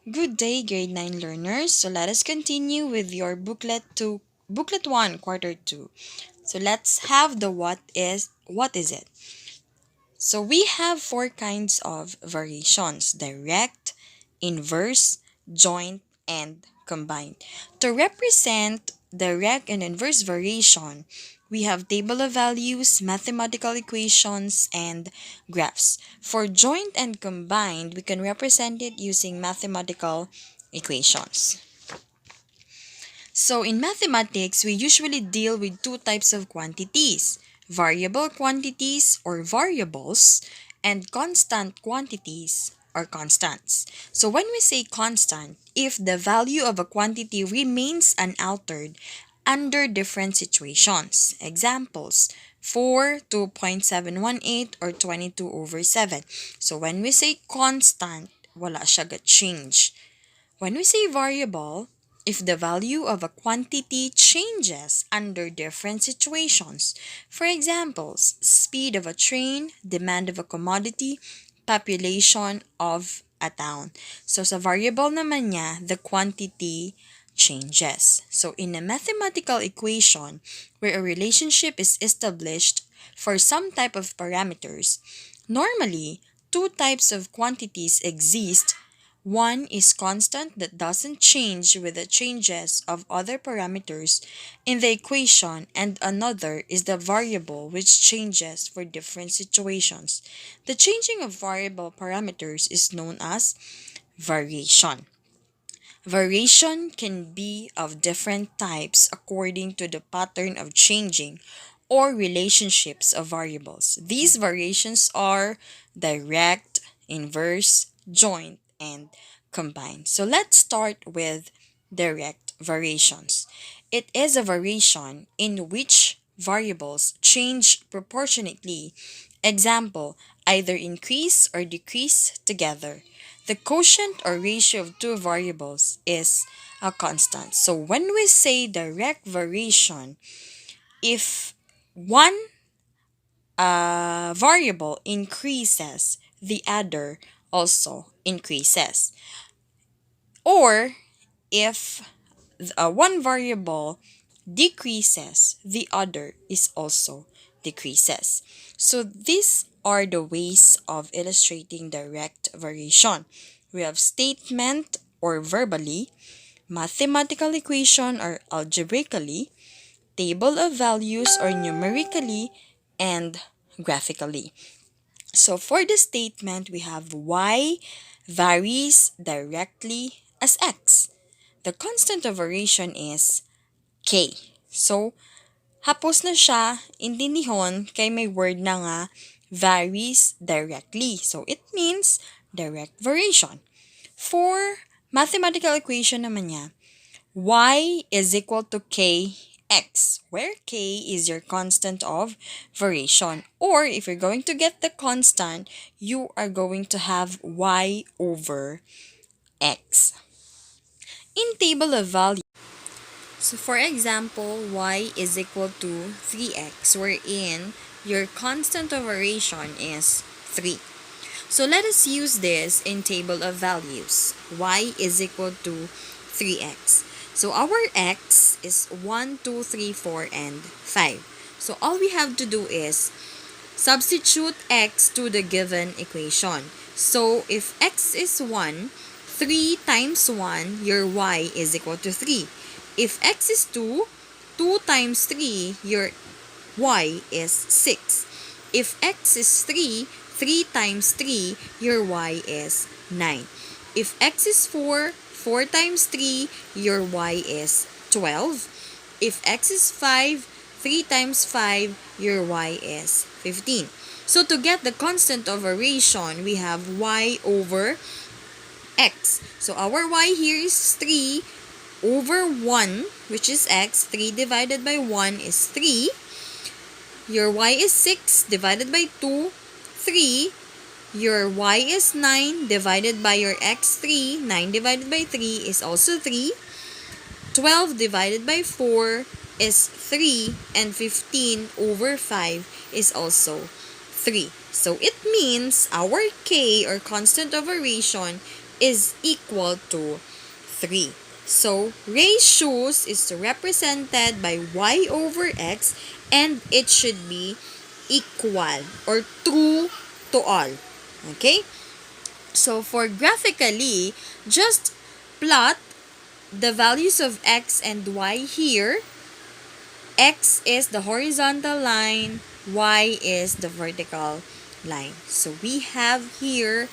Good day, grade 9 learners. So let us continue with your booklet 1, quarter 2. So let's have the what is it? So we have four kinds of variations: direct, inverse, joint, and combined. To represent direct and inverse variation, we have table of values, mathematical equations, and graphs. For joint and combined, we can represent it using mathematical equations. So in mathematics, we usually deal with two types of quantities: variable quantities or variables, and constant quantities or constants. So when we say constant, if the value of a quantity remains unaltered under different situations. Examples: 4, 2.718, or 22 over 7. So when we say constant, wala siya ga-change. When we say variable, if the value of a quantity changes under different situations, for examples, speed of a train, demand of a commodity, population of a town. So sa variable naman niya, the quantity changes. So in a mathematical equation where a relationship is established for some type of parameters, normally two types of quantities exist. One is constant that doesn't change with the changes of other parameters in the equation, and another is the variable which changes for different situations. The changing of variable parameters is known as variation. Variation can be of different types according to the pattern of changing or relationships of variables. These variations are direct, inverse, joint, and combined. So let's start with direct variations. It is a variation in which variables change proportionately. Example, either increase or decrease together. The quotient or ratio of two variables is a constant. So when we say direct variation, if one variable increases, the other also increases. Or if one variable decreases, the other is also decreases. So these are the ways of illustrating direct variation. We have statement or verbally, mathematical equation or algebraically, table of values or numerically, and graphically. So for the statement, we have y varies directly as x. The constant of variation is k. So, hapos na siya intindihon kay may word na nga varies directly. So, it means direct variation. For mathematical equation naman niya, y is equal to kx, where k is your constant of variation. Or if you're going to get the constant, you are going to have y over x. In table of values, so for example, y is equal to 3x, wherein your constant of variation is 3. So let us use this in table of values. Y is equal to 3x. So our x is 1, 2, 3, 4, and 5. So all we have to do is substitute x to the given equation. So if x is 1, 3 times 1, your y is equal to 3. If x is 2, 2 times 3, your y is 6. If x is 3, 3 times 3, your y is 9. If x is 4, 4 times 3, your y is 12. If x is 5, 3 times 5, your y is 15. So to get the constant of variation, we have y over x. So our y here is 3 over 1, which is x. 3 divided by 1 is 3. Your y is 6 divided by 2, 3. Your y is 9 divided by your x3. 9 divided by 3 is also 3. 12 divided by 4 is 3. And 15 over 5 is also 3. So it means our k, or constant of variation, is equal to 3. So, ratios is represented by y over x, and it should be equal or true to all. Okay? So, for graphically, just plot the values of x and y here. X is the horizontal line, y is the vertical line. So, we have here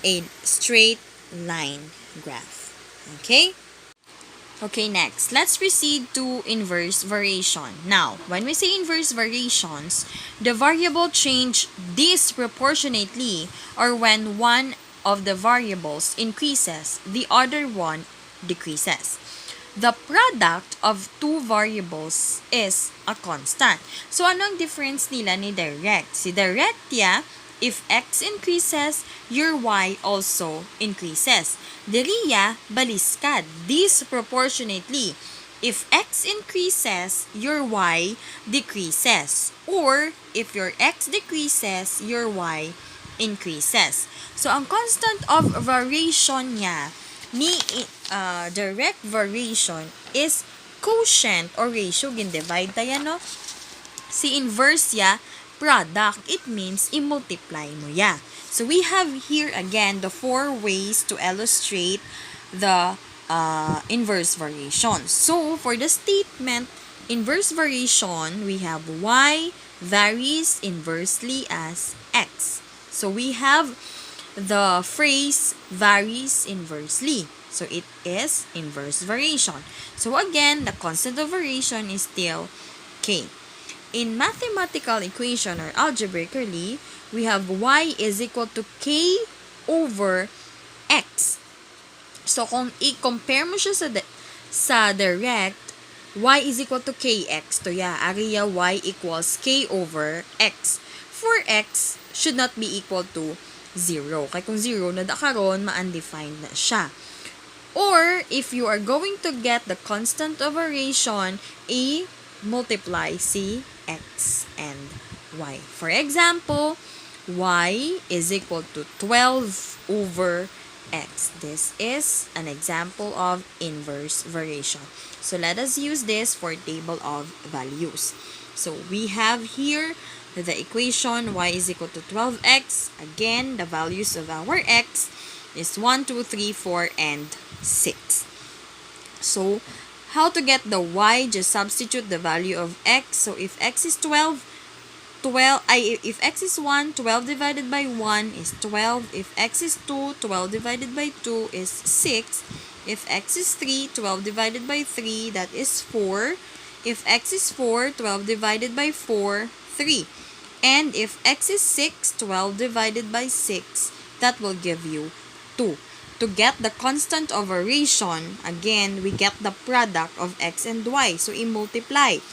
a straight line graph. Okay? Okay, next, let's proceed to inverse variation. Now, when we say inverse variations, the variable change disproportionately, or when one of the variables increases, the other one decreases. The product of two variables is a constant. So, anong difference nila ni direct? Si direct if x increases, your y also increases. Diriya, baliskad, disproportionately. If x increases, your y decreases. Or, if your x decreases, your y increases. So, ang constant of variation niya ni direct variation is quotient or ratio. Gin-divide tayo, no? Si inverse product. It means i-multiply mo So, we have here again the 4 ways to illustrate the inverse variation. So, for the statement, inverse variation, we have y varies inversely as x. So, we have the phrase varies inversely. So, it is inverse variation. So, again, the constant of variation is still k. In mathematical equation or algebraically, we have y is equal to k over x. So, kung i-compare mo siya sa direct, y is equal to kx. To area y equals k over x. For x should not be equal to 0. Kaya kung 0 na karon, ma-undefined na siya. Or, if you are going to get the constant of variation, multiply si x and y. For example, y is equal to 12 over x. This is an example of inverse variation. So, let us use this for table of values. So, we have here the equation y is equal to 12x. Again, the values of our x is 1, 2, 3, 4, and 6. So, how to get the y? Just substitute the value of x. So, if x is if x is 1, 12 divided by 1 is 12. If x is 2, 12 divided by 2 is 6. If x is 3, 12 divided by 3, that is 4. If x is 4, 12 divided by 4, 3. And if x is 6, 12 divided by 6, that will give you 2. To get the constant of variation, again, we get the product of x and y. So, i-multiply.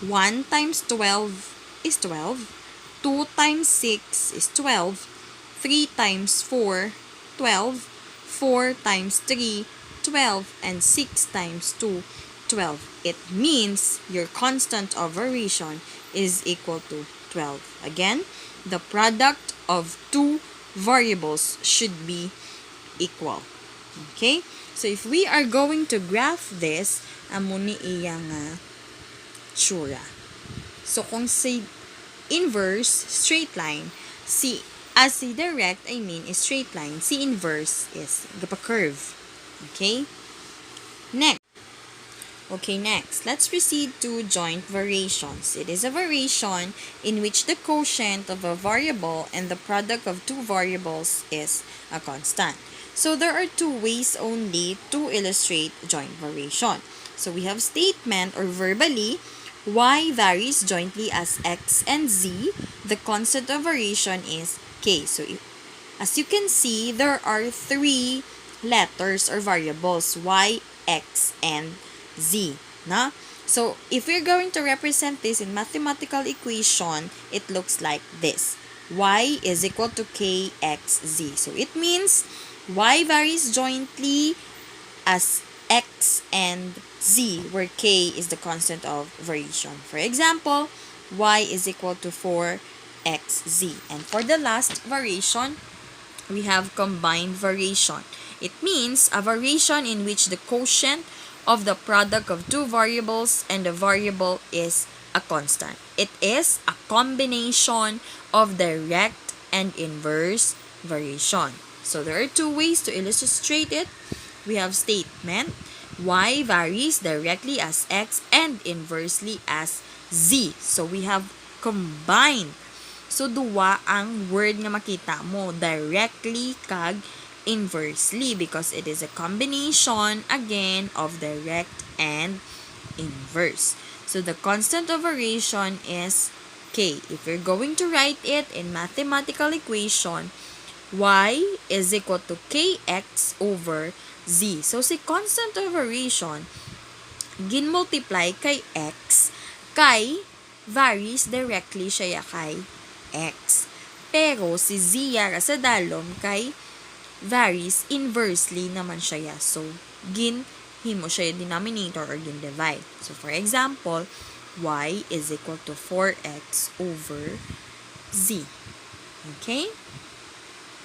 1 times 12 is 12. 2 times 6 is 12. 3 times 4, 12. 4 times 3, 12. And 6 times 2, 12. It means your constant of variation is equal to 12. Again, the product of two variables should be equal. Okay? So, if we are going to graph this, amo ni iya nga tsura. So, kung si inverse, straight line, si direct, is straight line, si inverse is curve. Okay? Next, let's proceed to joint variations. It is a variation in which the quotient of a variable and the product of two variables is a constant. So, there are 2 ways only to illustrate joint variation. So, we have statement or verbally, y varies jointly as x and z. The constant of variation is k. So, as you can see, there are 3 letters or variables, y, x, and z. Na? So, if we're going to represent this in mathematical equation, it looks like this. Y is equal to kxz. So, it means y varies jointly as x and z, where k is the constant of variation. For example, y is equal to 4xz. And for the last variation, we have combined variation. It means a variation in which the quotient of the product of two variables and the variable is a constant. It is a combination of direct and inverse variation. So there are two ways to illustrate it. We have statement, y varies directly as x and inversely as z. So we have combined. So duwa ang word nga makita mo, directly kag inversely, because it is a combination again of direct and inverse. So the constant of variation is k. If you're going to write it in mathematical equation, y is equal to kx over z. So si constant of variation gin-multiply kay x, kay varies directly siya kay x. Pero si z ra sa dalom kay varies inversely naman siya. So, himo siya denominator or divide. So, for example, y is equal to 4x over z. Okay?